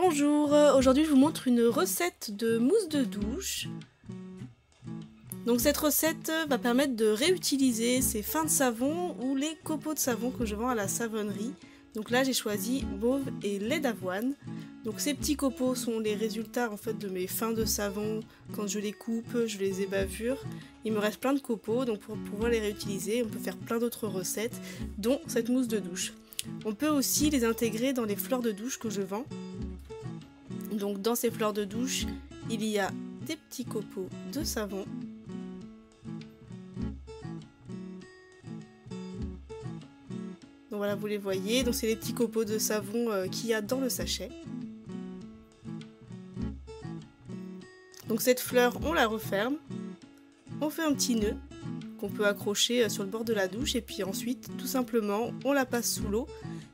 Bonjour, aujourd'hui je vous montre une recette de mousse de douche. Donc cette recette va permettre de réutiliser ces fins de savon ou les copeaux de savon que je vends à la savonnerie. Donc là j'ai choisi mauve et lait d'avoine. Donc ces petits copeaux sont les résultats en fait de mes fins de savon. Quand je les coupe, je les ébavure. Il me reste plein de copeaux, donc pour pouvoir les réutiliser, on peut faire plein d'autres recettes, dont cette mousse de douche. On peut aussi les intégrer dans les fleurs de douche que je vends. Donc dans ces fleurs de douche, il y a des petits copeaux de savon. Donc voilà, vous les voyez. Donc c'est les petits copeaux de savon qu'il y a dans le sachet. Donc cette fleur, on la referme. On fait un petit nœud qu'on peut accrocher sur le bord de la douche. Et puis ensuite, tout simplement, on la passe sous l'eau.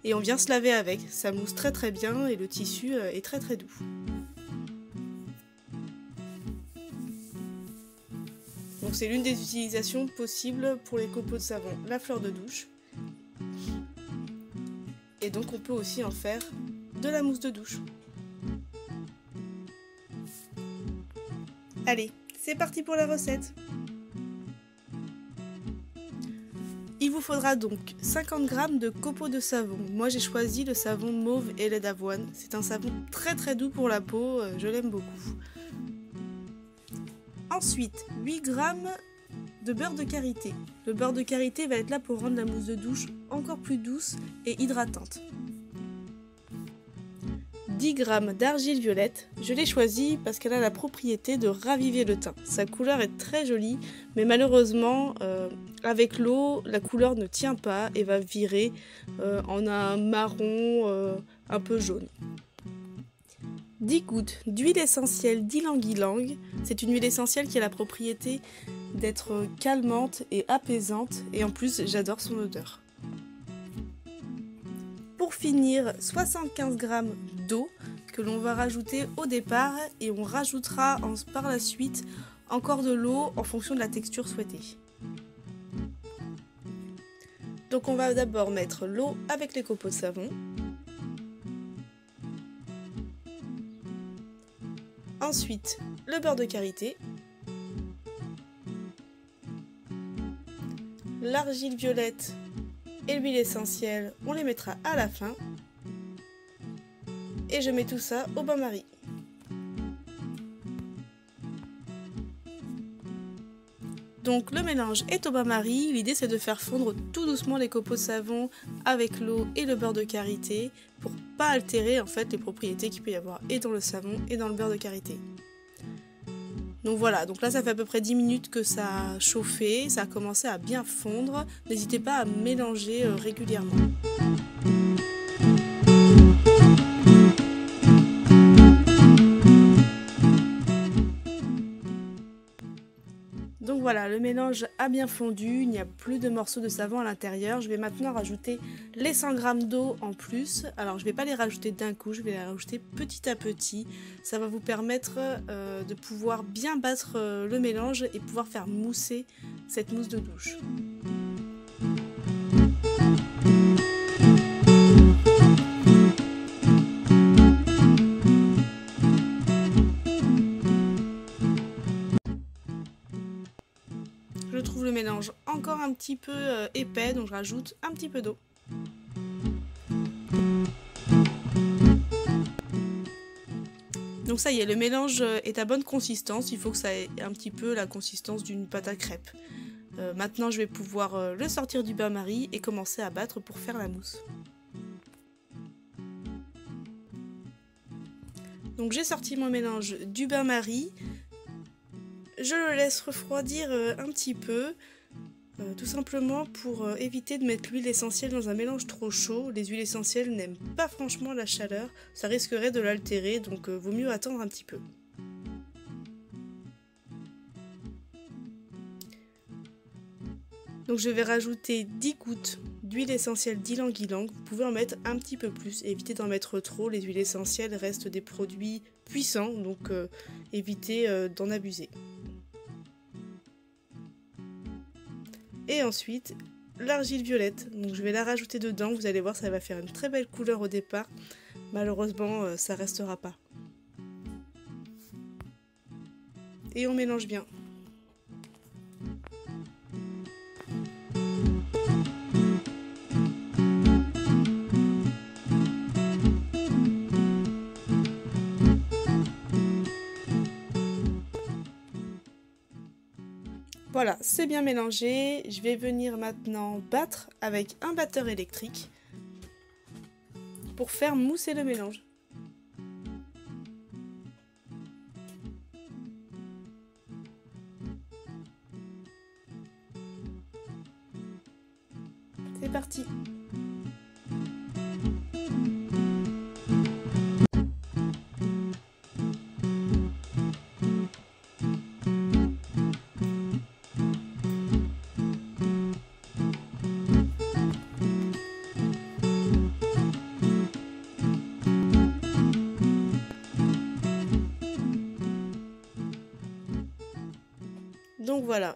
Et on vient se laver avec. Ça mousse très très bien et le tissu est très très doux. Donc c'est l'une des utilisations possibles pour les copeaux de savon, la fleur de douche. Et donc on peut aussi en faire de la mousse de douche. Allez, c'est parti pour la recette. Il vous faudra donc 50 g de copeaux de savon. Moi j'ai choisi le savon mauve et lait d'avoine. C'est un savon très très doux pour la peau, je l'aime beaucoup. Ensuite, 8 g de beurre de karité. Le beurre de karité va être là pour rendre la mousse de douche encore plus douce et hydratante. 10 g d'argile violette. Je l'ai choisie parce qu'elle a la propriété de raviver le teint. Sa couleur est très jolie, mais malheureusement, avec l'eau, la couleur ne tient pas et va virer en un marron un peu jaune. 10 gouttes d'huile essentielle d'ylang-ylang. C'est une huile essentielle qui a la propriété d'être calmante et apaisante, et en plus j'adore son odeur. Pour finir, 75 g d'eau que l'on va rajouter au départ, et on rajoutera par la suite encore de l'eau en fonction de la texture souhaitée. Donc on va d'abord mettre l'eau avec les copeaux de savon. Ensuite, le beurre de karité, l'argile violette et l'huile essentielle, on les mettra à la fin. Et je mets tout ça au bain-marie. Donc le mélange est au bain-marie. L'idée c'est de faire fondre tout doucement les copeaux de savon avec l'eau et le beurre de karité pour pas altérer en fait les propriétés qu'il peut y avoir et dans le savon et dans le beurre de karité. Donc voilà, donc là ça fait à peu près 10 minutes que ça a chauffé, ça a commencé à bien fondre. N'hésitez pas à mélanger régulièrement. Donc voilà, le mélange a bien fondu, il n'y a plus de morceaux de savon à l'intérieur. Je vais maintenant rajouter les 100 g d'eau en plus. Alors je ne vais pas les rajouter d'un coup, je vais les rajouter petit à petit. Ça va vous permettre de pouvoir bien battre le mélange et pouvoir faire mousser cette mousse de douche. Je trouve le mélange encore un petit peu épais, donc je rajoute un petit peu d'eau. Donc ça y est, le mélange est à bonne consistance, il faut que ça ait un petit peu la consistance d'une pâte à crêpes. Maintenant je vais pouvoir le sortir du bain-marie et commencer à battre pour faire la mousse. Donc j'ai sorti mon mélange du bain-marie. Je le laisse refroidir un petit peu, tout simplement pour éviter de mettre l'huile essentielle dans un mélange trop chaud. Les huiles essentielles n'aiment pas franchement la chaleur, ça risquerait de l'altérer, donc vaut mieux attendre un petit peu. Donc je vais rajouter 10 gouttes d'huile essentielle d'ylang-ylang. Vous pouvez en mettre un petit peu plus, évitez d'en mettre trop. Les huiles essentielles restent des produits puissants, donc évitez d'en abuser. Et ensuite, l'argile violette. Donc je vais la rajouter dedans, vous allez voir, ça va faire une très belle couleur au départ. malheureusement ça restera pas. Et on mélange bien. Voilà, c'est bien mélangé. Je vais venir maintenant battre avec un batteur électrique pour faire mousser le mélange. C'est parti. Donc voilà.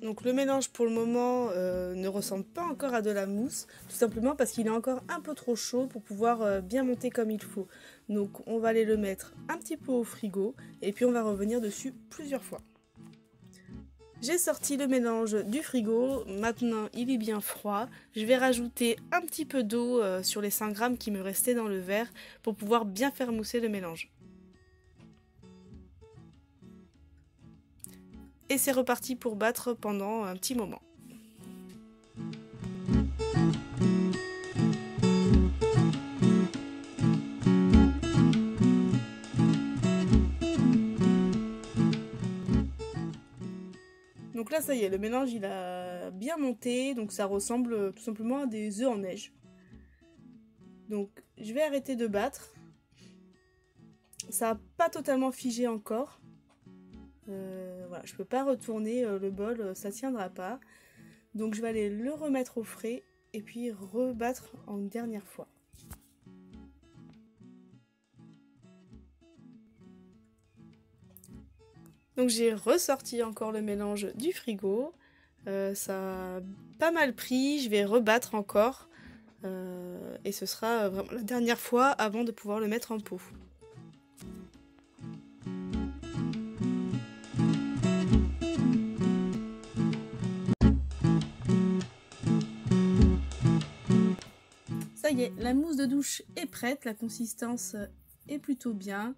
Donc le mélange pour le moment ne ressemble pas encore à de la mousse, tout simplement parce qu'il est encore un peu trop chaud pour pouvoir bien monter comme il faut. Donc on va aller le mettre un petit peu au frigo et puis on va revenir dessus plusieurs fois. J'ai sorti le mélange du frigo, maintenant il est bien froid. Je vais rajouter un petit peu d'eau sur les 5 grammes qui me restaient dans le verre pour pouvoir bien faire mousser le mélange. Et c'est reparti pour battre pendant un petit moment. Donc là ça y est, le mélange il a bien monté, donc ça ressemble tout simplement à des œufs en neige. Donc je vais arrêter de battre. Ça n'a pas totalement figé encore. Voilà, je peux pas retourner le bol, ça tiendra pas. Donc je vais aller le remettre au frais et puis rebattre en une dernière fois. Donc j'ai ressorti encore le mélange du frigo. Ça a pas mal pris, je vais rebattre encore. Et ce sera vraiment la dernière fois avant de pouvoir le mettre en pot. Ça y est, la mousse de douche est prête, la consistance est plutôt bien.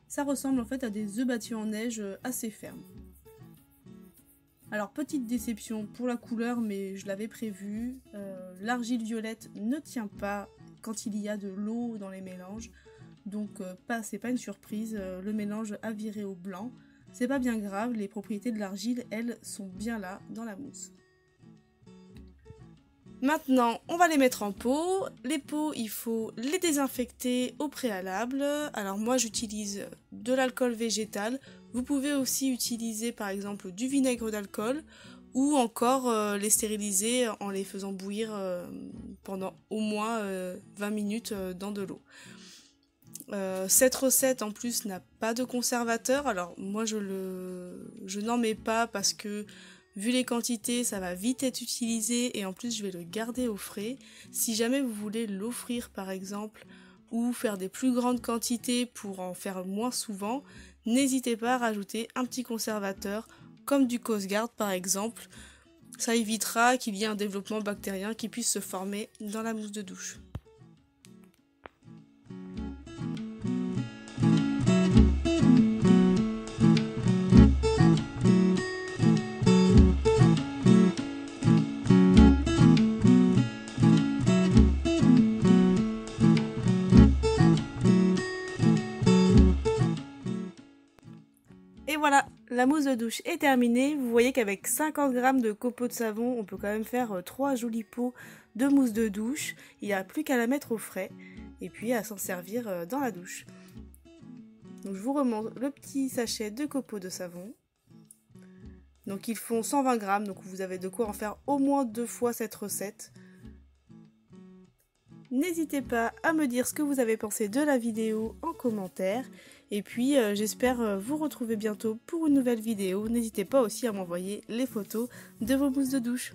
Ça ressemble en fait à des œufs battus en neige assez fermes. Alors petite déception pour la couleur, mais je l'avais prévu. L'argile violette ne tient pas quand il y a de l'eau dans les mélanges. Donc c'est pas une surprise, le mélange a viré au blanc. C'est pas bien grave, les propriétés de l'argile, elles, sont bien là dans la mousse. Maintenant, on va les mettre en pot. Les pots, il faut les désinfecter au préalable. Alors moi, j'utilise de l'alcool végétal. Vous pouvez aussi utiliser par exemple du vinaigre d'alcool ou encore les stériliser en les faisant bouillir pendant au moins 20 minutes dans de l'eau. Cette recette en plus n'a pas de conservateur. Alors moi, je n'en mets pas parce que vu les quantités, ça va vite être utilisé et en plus je vais le garder au frais. Si jamais vous voulez l'offrir par exemple ou faire des plus grandes quantités pour en faire moins souvent, n'hésitez pas à rajouter un petit conservateur comme du Coast Guard par exemple. Ça évitera qu'il y ait un développement bactérien qui puisse se former dans la mousse de douche. Et voilà, la mousse de douche est terminée. Vous voyez qu'avec 50 g de copeaux de savon, on peut quand même faire 3 jolis pots de mousse de douche. Il n'y a plus qu'à la mettre au frais et puis à s'en servir dans la douche. Donc je vous remontre le petit sachet de copeaux de savon. Donc ils font 120 g, donc vous avez de quoi en faire au moins 2 fois cette recette. N'hésitez pas à me dire ce que vous avez pensé de la vidéo en commentaire. Et puis j'espère vous retrouver bientôt pour une nouvelle vidéo. N'hésitez pas aussi à m'envoyer les photos de vos mousses de douche.